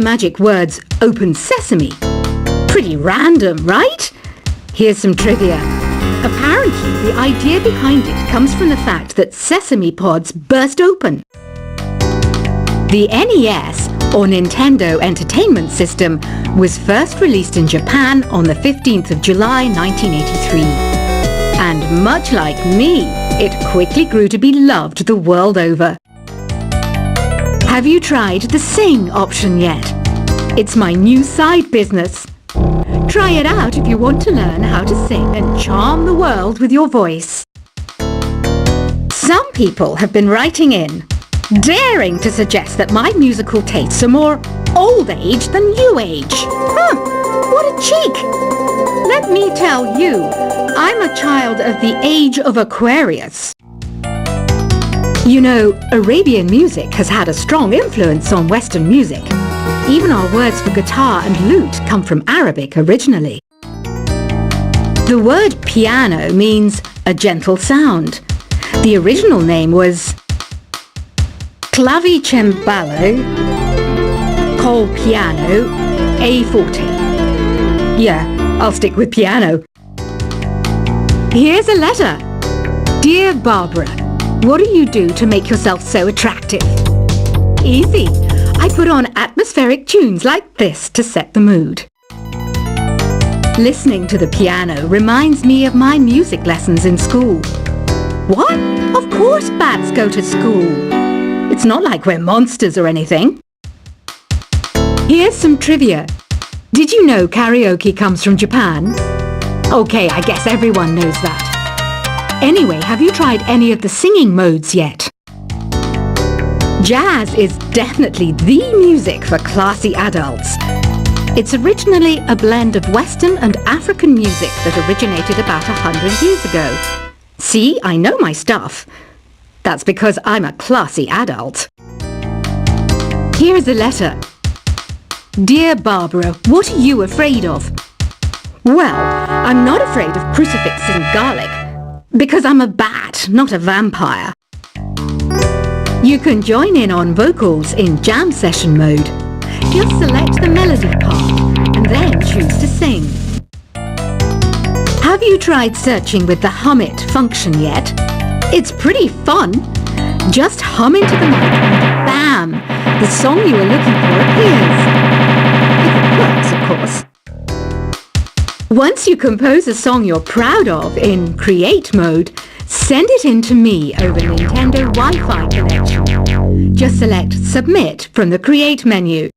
magic words "Open Sesame"? Pretty random, right? Here's some trivia. Apparently, the idea behind it comes from the fact that sesame pods burst open. The NES, or Nintendo Entertainment System, was first released in Japan on the 15th of July 1983. And much like me, it quickly grew to be loved the world over. Have you tried the Sing option yet? It's my new side business. Try it out if you want to learn how to sing and charm the world with your voice. Some people have been writing in, daring to suggest that my musical tastes are more old age than new age. What a cheek! Let me tell you, I'm a child of the age of Aquarius. You know, Arabian music has had a strong influence on Western music. Even our words for guitar and lute come from Arabic originally. The word piano means a gentle sound. The original name was clavicembalo col piano a forte. Yeah, I'll stick with piano. Here's a letter. Dear Barbara, what do you do to make yourself so attractive? Easy. I put on atmospheric tunes like this to set the mood. Listening to the piano reminds me of my music lessons in school. What? Of course bats go to school. It's not like we're monsters or anything. Here's some trivia. Did you know karaoke comes from Japan? Okay, I guess everyone knows that. Anyway, have you tried any of the singing modes yet? Jazz is definitely the music for classy adults. It's originally a blend of Western and African music that originated about 100 years ago. See, I know my stuff. That's because I'm a classy adult. Here's a letter. Dear Barbara, what are you afraid of? Well, I'm not afraid of crucifixes and garlic, because I'm a bat, not a vampire. You can join in on vocals in jam session mode. Just select the melody part and then choose to sing. Have you tried searching with the Hum It function yet? It's pretty fun. Just hum into the mic and bam! The song you are looking for appears. If it works, of course. Once you compose a song you're proud of in Create mode, send it in to me over Nintendo Wi-Fi connection. Just select Submit from the Create menu.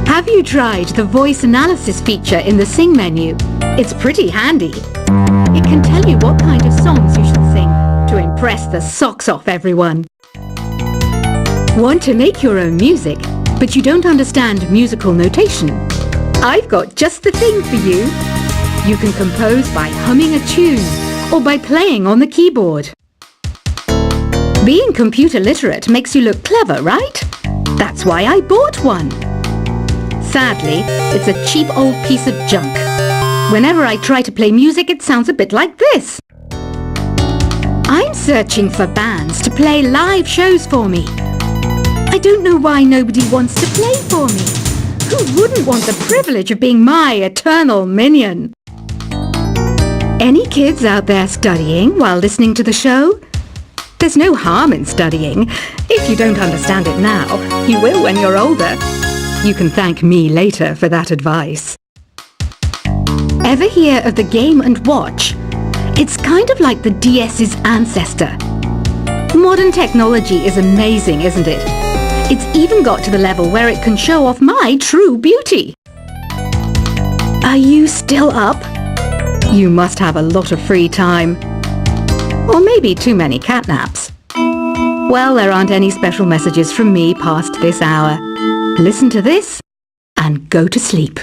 Have you tried the voice analysis feature in the Sing menu? It's pretty handy. It can tell you what kind of songs you should sing to impress the socks off everyone. Want to make your own music, but you don't understand musical notation? I've got just the thing for you. You can compose by humming a tune or by playing on the keyboard. Being computer literate makes you look clever, right? That's why I bought one. Sadly, it's a cheap old piece of junk. Whenever I try to play music, it sounds a bit like this. I'm searching for bands to play live shows for me. I don't know why nobody wants to play for me. Who wouldn't want the privilege of being my eternal minion? Any kids out there studying while listening to the show? There's no harm in studying. If you don't understand it now, you will when you're older. You can thank me later for that advice. Ever hear of the Game & Watch? It's kind of like the DS's ancestor. Modern technology is amazing, isn't it? It's even got to the level where it can show off my true beauty. Are you still up? You must have a lot of free time. Or maybe too many catnaps. Well, there aren't any special messages from me past this hour. Listen to this and go to sleep.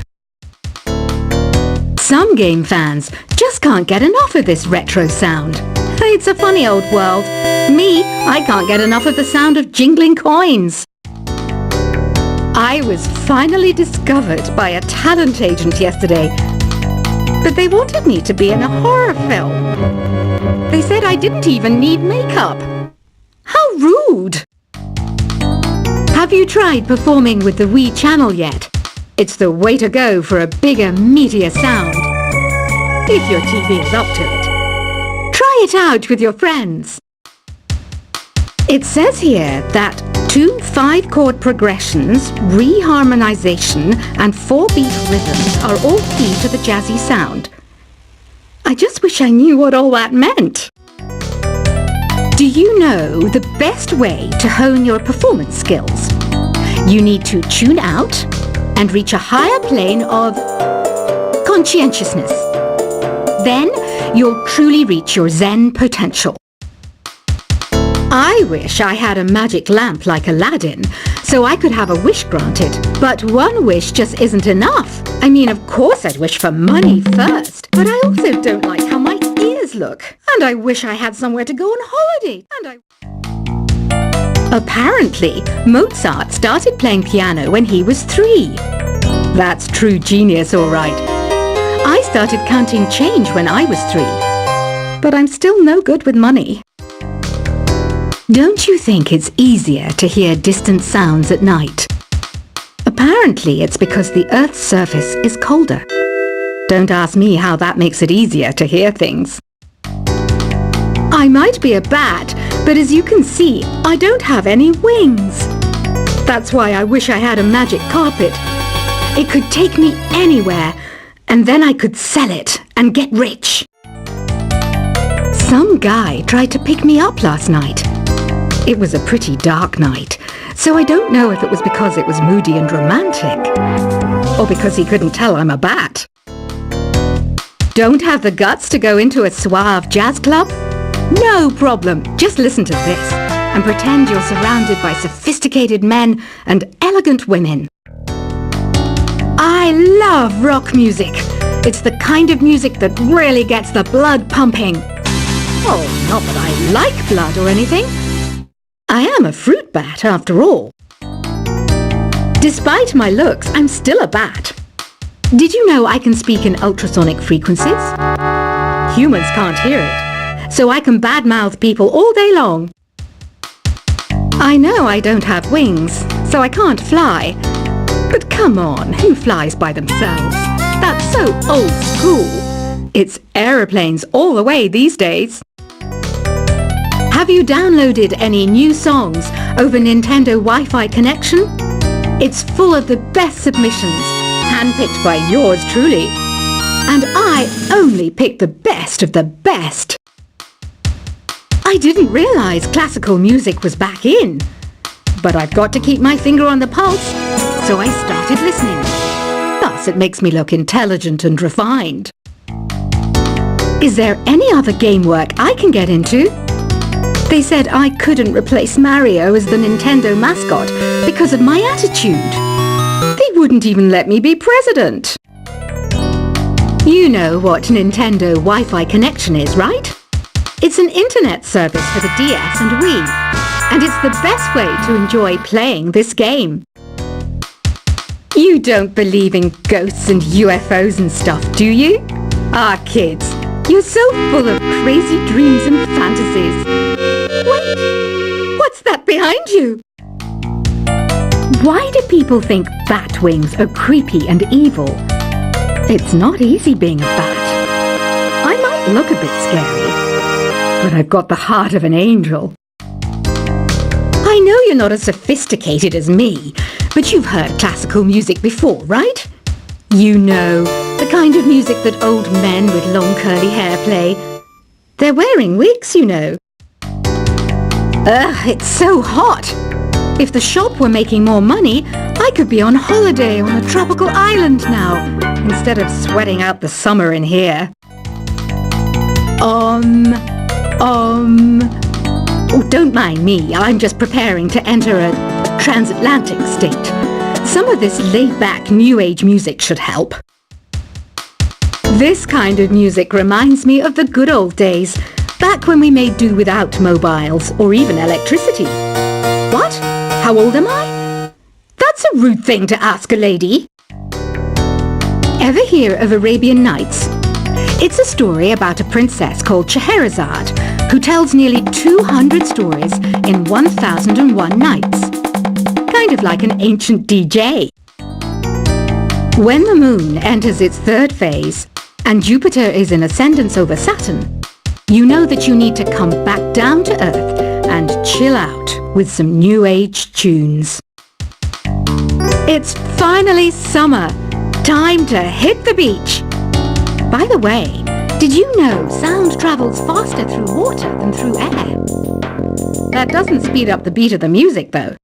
Some game fans just can't get enough of this retro sound. It's a funny old world. Me, I can't get enough of the sound of jingling coins. I was finally discovered by a talent agent yesterday, but they wanted me to be in a horror film. They said I didn't even need makeup. How rude! Have you tried performing with the Wii channel yet? It's the way to go for a bigger, meatier sound. If your TV is up to it. Try it out with your friends. It says here that 2 5-chord progressions, reharmonization, and 4-beat rhythms are all key to the jazzy sound. I just wish I knew what all that meant. Do you know the best way to hone your performance skills? You need to tune out and reach a higher plane of conscientiousness. Then you'll truly reach your Zen potential. I wish I had a magic lamp like Aladdin, so I could have a wish granted. But one wish just isn't enough. I mean, of course I'd wish for money first, but I also don't like how my ears look. And I wish I had somewhere to go on holiday. Apparently, Mozart started playing piano when he was 3. That's true genius, all right. I started counting change when I was 3. But I'm still no good with money. Don't you think it's easier to hear distant sounds at night? Apparently it's because the Earth's surface is colder. Don't ask me how that makes it easier to hear things. I might be a bat, but as you can see, I don't have any wings. That's why I wish I had a magic carpet. It could take me anywhere, and then I could sell it and get rich. Some guy tried to pick me up last night. It was a pretty dark night, so I don't know if it was because it was moody and romantic, or because he couldn't tell I'm a bat. Don't have the guts to go into a suave jazz club? No problem, just listen to this and pretend you're surrounded by sophisticated men and elegant women. I love rock music. It's the kind of music that really gets the blood pumping. Oh, not that I like blood or anything. I am a fruit bat, after all. Despite my looks, I'm still a bat. Did you know I can speak in ultrasonic frequencies? Humans can't hear it, so I can badmouth people all day long. I know I don't have wings, so I can't fly. But come on, who flies by themselves? That's so old school. It's aeroplanes all the way these days. Have you downloaded any new songs over Nintendo Wi-Fi connection? It's full of the best submissions, handpicked by yours truly. And I only pick the best of the best. I didn't realize classical music was back in. But I've got to keep my finger on the pulse, so I started listening. Thus, it makes me look intelligent and refined. Is there any other game work I can get into? They said I couldn't replace Mario as the Nintendo mascot because of my attitude. They wouldn't even let me be president. You know what Nintendo Wi-Fi connection is, right? It's an internet service for the DS and Wii, and it's the best way to enjoy playing this game. You don't believe in ghosts and UFOs and stuff, do you? Ah, kids, you're so full of crazy dreams and fantasies. Wait, what's that behind you? Why do people think bat wings are creepy and evil? It's not easy being a bat. I might look a bit scary, but I've got the heart of an angel. I know you're not as sophisticated as me, but you've heard classical music before, right? You know, the kind of music that old men with long curly hair play. They're wearing wigs, you know. Ugh, it's so hot. If the shop were making more money, I could be on holiday on a tropical island now, instead of sweating out the summer in here. Oh, don't mind me. I'm just preparing to enter a transatlantic state. Some of this laid-back New Age music should help. This kind of music reminds me of the good old days, back when we made do without mobiles or even electricity. What? How old am I? That's a rude thing to ask a lady. Ever hear of Arabian Nights? It's a story about a princess called Scheherazade who tells nearly 200 stories in 1001 nights. kind of like an ancient DJ. When the moon enters its third phase and Jupiter is in ascendance over Saturn, you know that you need to come back down to Earth and chill out with some new age tunes. It's finally summer. Time to hit the beach. By the way, did you know sound travels faster through water than through air? That doesn't speed up the beat of the music, though.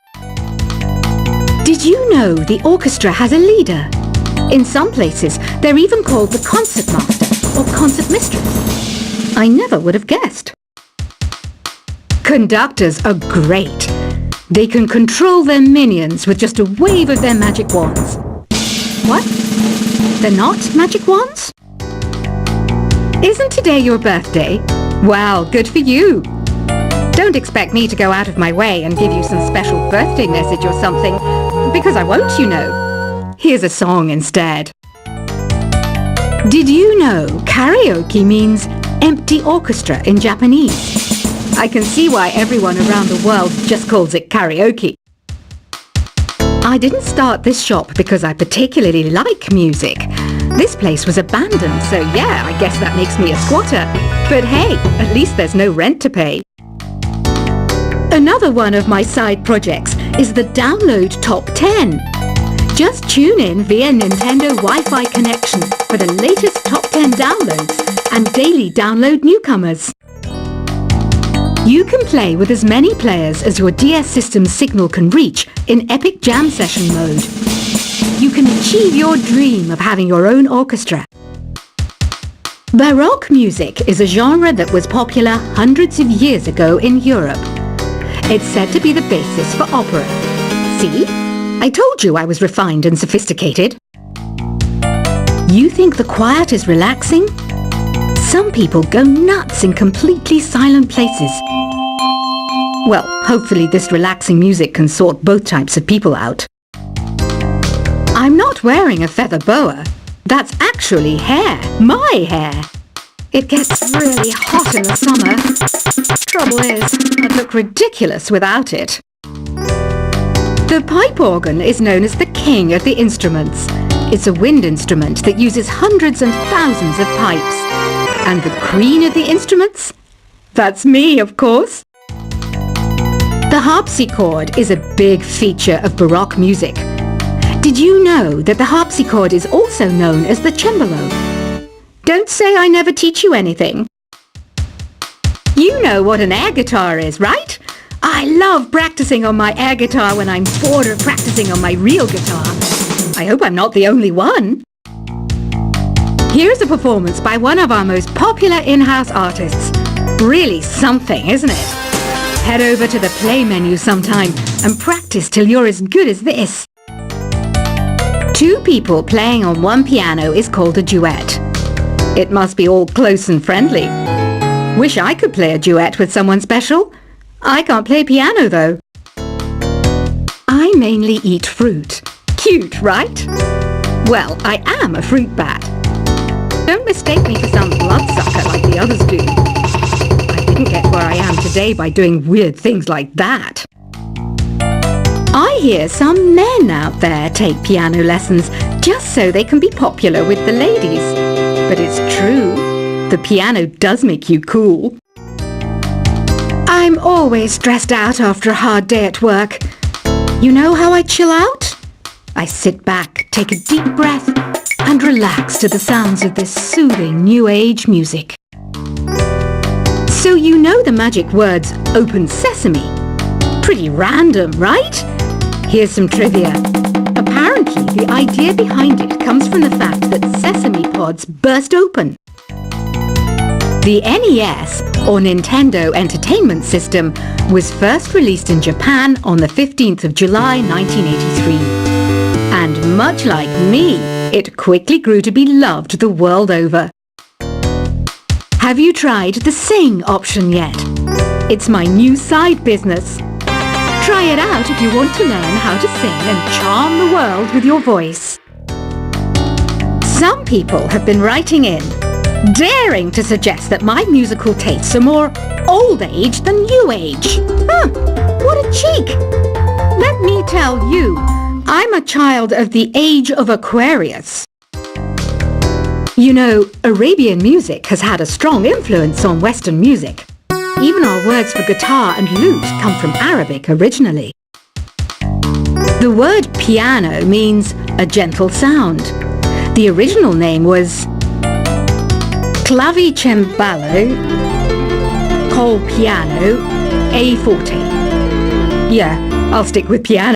Did you know the orchestra has a leader? In some places, they're even called the concert master or concert mistress. I never would have guessed. Conductors are great. They can control their minions with just a wave of their magic wands. What? They're not magic wands? Isn't today your birthday? Well, good for you. Don't expect me to go out of my way and give you some special birthday message or something, because I won't, you know. Here's a song instead. Did you know karaoke means empty orchestra in Japanese? I can see why everyone around the world just calls it karaoke. I didn't start this shop because I particularly like music. This place was abandoned, so yeah, I guess that makes me a squatter. But hey, at least there's no rent to pay. Another one of my side projects is the Download Top 10. Just tune in via Nintendo Wi-Fi connection for the latest Top 10 downloads and daily download newcomers. You can play with as many players as your DS system's signal can reach in Epic Jam Session mode. You can achieve your dream of having your own orchestra. Baroque music is a genre that was popular hundreds of years ago in Europe. It's said to be the basis for opera. See? I told you I was refined and sophisticated. You think the quiet is relaxing? Some people go nuts in completely silent places. Well, hopefully this relaxing music can sort both types of people out. I'm not wearing a feather boa. That's actually hair. My hair. It gets really hot in the summer. Trouble is, I'd look ridiculous without it. The pipe organ is known as the king of the instruments. It's a wind instrument that uses hundreds and thousands of pipes. And the queen of the instruments? That's me, of course. The harpsichord is a big feature of Baroque music. Did you know that the harpsichord is also known as the cembalo? Don't say I never teach you anything. You know what an air guitar is, right? I love practicing on my air guitar when I'm bored of practicing on my real guitar. I hope I'm not the only one. Here's a performance by one of our most popular in-house artists. Really something, isn't it? Head over to the play menu sometime and practice till you're as good as this. Two people playing on one piano is called a duet. It must be all close and friendly. Wish I could play a duet with someone special. I can't play piano though. I mainly eat fruit. Cute, right? Well, I am a fruit bat. Don't mistake me for some bloodsucker like the others do. I didn't get where I am today by doing weird things like that. I hear some men out there take piano lessons just so they can be popular with the ladies. But it's true, the piano does make you cool. I'm always stressed out after a hard day at work. You know how I chill out? I sit back, take a deep breath, and relax to the sounds of this soothing new age music. So you know the magic words "open sesame"? Pretty random, right? Here's some trivia. Apparently, the idea behind it comes from the fact that sesame pods burst open. The NES, or Nintendo Entertainment System, was first released in Japan on the 15th of July 1983. And much like me, it quickly grew to be loved the world over. Have you tried the Sing option yet? It's my new side business. Try it out if you want to learn how to sing and charm the world with your voice. Some people have been writing in, daring to suggest that my musical tastes are more old age than new age. Huh, what a cheek! Let me tell you, I'm a child of the age of Aquarius. You know, Arabian music has had a strong influence on Western music. Even our words for guitar and lute come from Arabic originally. The word piano means a gentle sound. The original name was clavicembalo col piano a forte. Yeah, I'll stick with piano.